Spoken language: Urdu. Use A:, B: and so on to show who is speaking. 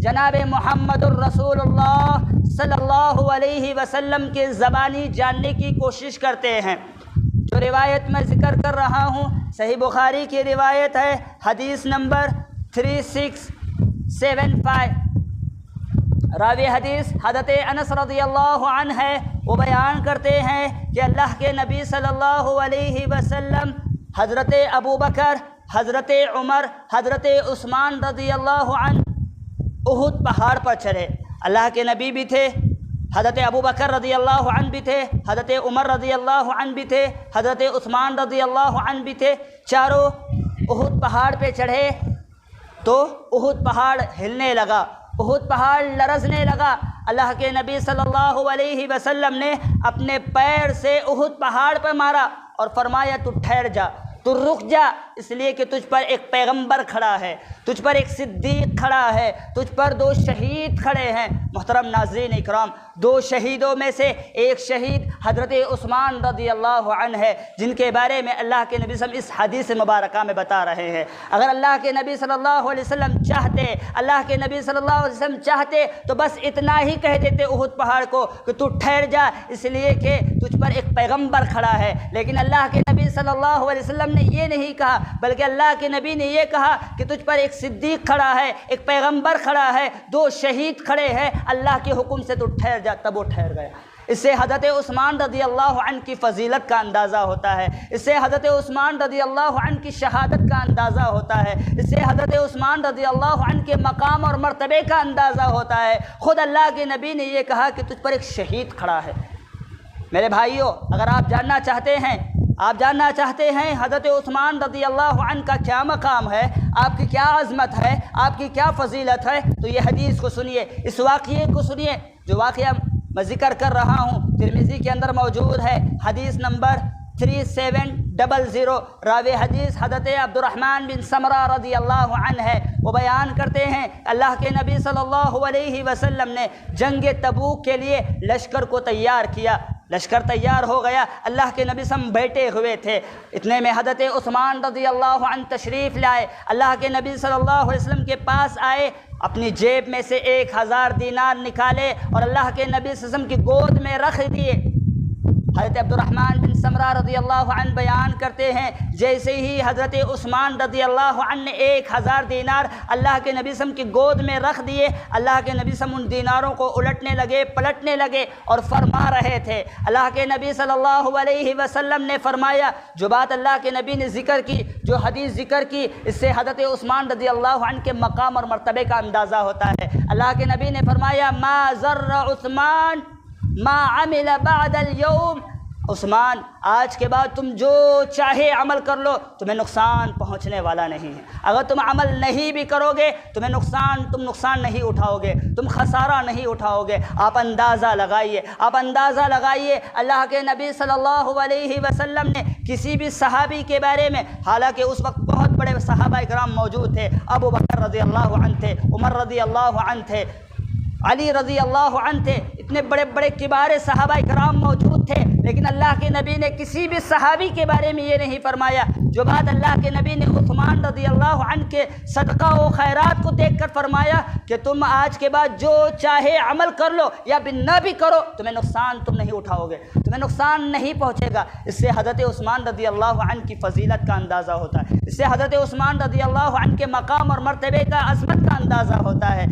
A: جناب محمد الرسول اللہ صلی اللہ علیہ وسلم کے زبانی جاننے کی کوشش کرتے ہیں۔ جو روایت میں ذکر کر رہا ہوں صحیح بخاری کی روایت ہے، حدیث نمبر 3675۔ راوی حدیث حضرت انس رضی اللہ عنہ ہے، وہ بیان کرتے ہیں کہ اللہ کے نبی صلی اللہ علیہ وسلم حضرت ابو بکر، حضرت عمر، حضرت عثمان رضی اللہ عنہ احد پہاڑ پر چڑھے۔ اللہ کے نبی بھی تھے، حضرت ابو بکر رضی اللہ عنہ بھی تھے، حضرت عمر رضی اللہ عنہ بھی تھے، حضرت عثمان رضی اللہ عنہ بھی تھے۔ چاروں احد پہاڑ پہ چڑھے تو احد پہاڑ ہلنے لگا، احد پہاڑ لرزنے لگا۔ اللہ کے نبی صلی اللہ علیہ وسلم نے اپنے پیر سے احد پہاڑ پر مارا اور فرمایا تو ٹھہر جا، تو رک جا، اس لیے کہ تجھ پر ایک پیغمبر کھڑا ہے، تجھ پر ایک صدیق کھڑا ہے، تجھ پر دو شہید کھڑے ہیں۔ محترم ناظرین اکرام، دو شہیدوں میں سے ایک شہید حضرت عثمان رضی اللہ عنہ ہے، جن کے بارے میں اللہ کے نبی صلی اللہ علیہ وسلم اس حدیث مبارکہ میں بتا رہے ہیں۔ اگر اللہ کے نبی صلی اللہ علیہ وسلم چاہتے، اللہ کے نبی صلی اللہ علیہ وسلم چاہتے تو بس اتنا ہی کہہ دیتے احد پہاڑ کو کہ تو ٹھہر جا، اس لیے کہ تجھ پر ایک پیغمبر کھڑا ہے۔ لیکن اللہ کے نبی صلی اللہ علیہ وسلم نے یہ نہیں کہا، بلکہ اللہ کے نبی نے یہ کہا کہ تجھ پر ایک صدیق کھڑا ہے، ایک پیغمبر کھڑا ہے، دو شہید کھڑے ہیں، اللہ کے حکم سے تو ٹھہر جا۔ تب وہ ٹھہر گیا۔ اس سے حضرت عثمان رضی اللہ عنہ کی فضیلت کا اندازہ ہوتا ہے، اس سے حضرت عثمان رضی اللہ عنہ کی شہادت کا اندازہ ہوتا ہے، اس سے حضرت عثمان رضی اللہ عنہ کے مقام اور مرتبے کا اندازہ ہوتا ہے۔ خود اللہ کے نبی نے یہ کہا کہ تجھ پر ایک شہید کھڑا ہے۔ میرے بھائیوں، اگر آپ جاننا چاہتے ہیں حضرت عثمان رضی اللہ عنہ کا کیا مقام ہے، آپ کی کیا عظمت ہے، آپ کی کیا فضیلت ہے، تو یہ حدیث کو سنیے، اس واقعے کو سنیے۔ جو واقعہ میں ذکر کر رہا ہوں ترمذی کے اندر موجود ہے، حدیث نمبر 3700۔ راوی حدیث حضرت عبد الرحمن بن سمرہ رضی اللہ عنہ ہے، وہ بیان کرتے ہیں اللہ کے نبی صلی اللہ علیہ وسلم نے جنگ تبوک کے لیے لشکر کو تیار کیا۔ لشکر تیار ہو گیا، اللہ کے نبی صلی اللہ علیہ وسلم بیٹھے ہوئے تھے، اتنے میں حضرت عثمان رضی اللہ عنہ تشریف لائے، اللہ کے نبی صلی اللہ علیہ وسلم کے پاس آئے، اپنی جیب میں سے 1000 دینار نکالے اور اللہ کے نبی صلی اللہ علیہ وسلم کی گود میں رکھ دیے۔ حضرت عبد الرحمن بن سمرہ رضی اللہ عنہ بیان کرتے ہیں جیسے ہی حضرت عثمان رضی اللہ عنہ نے 1000 دینار اللہ کے نبی صلی اللہ علیہ وسلم کی گود میں رکھ دیے، اللہ کے نبی صلی اللہ علیہ وسلم ان دیناروں کو الٹنے لگے، پلٹنے لگے اور فرما رہے تھے۔ اللہ کے نبی صلی اللہ علیہ وسلم نے فرمایا، جو بات اللہ کے نبی نے ذکر کی، جو حدیث ذکر کی، اس سے حضرت عثمان رضی اللہ عنہ کے مقام اور مرتبے کا اندازہ ہوتا ہے۔ اللہ کے نبی نے فرمایا، ما ضر عثمان ما عمل بعد اليوم، عثمان آج کے بعد تم جو چاہے عمل کر لو، تمہیں نقصان پہنچنے والا نہیں ہے۔ اگر تم عمل نہیں بھی کرو گے تم نقصان نہیں اٹھاؤ گے، تم خسارہ نہیں اٹھاؤ گے۔ آپ اندازہ لگائیے اللہ کے نبی صلی اللہ علیہ وسلم نے کسی بھی صحابی کے بارے میں، حالانکہ اس وقت بہت بڑے صحابہ کرام موجود تھے، ابو بکر رضی اللہ عنہ تھے، عمر رضی اللہ عنہ تھے، علی رضی اللہ عنہ تھے، اتنے بڑے بڑے کبار صحابہ کرام موجود تھے، لیکن اللہ کے نبی نے کسی بھی صحابی کے بارے میں یہ نہیں فرمایا۔ جو بات اللہ کے نبی نے عثمان رضی اللہ عنہ کے صدقہ و خیرات کو دیکھ کر فرمایا کہ تم آج کے بعد جو چاہے عمل کر لو یا نہ بھی کرو، تمہیں نقصان تم نہیں اٹھاؤ گے، تمہیں نقصان نہیں پہنچے گا۔ اس سے حضرت عثمان رضی اللہ عنہ کی فضیلت کا اندازہ ہوتا ہے، اس سے حضرت عثمان رضی اللہ عنہ کے مقام اور مرتبے کا عظمت کا اندازہ ہوتا ہے۔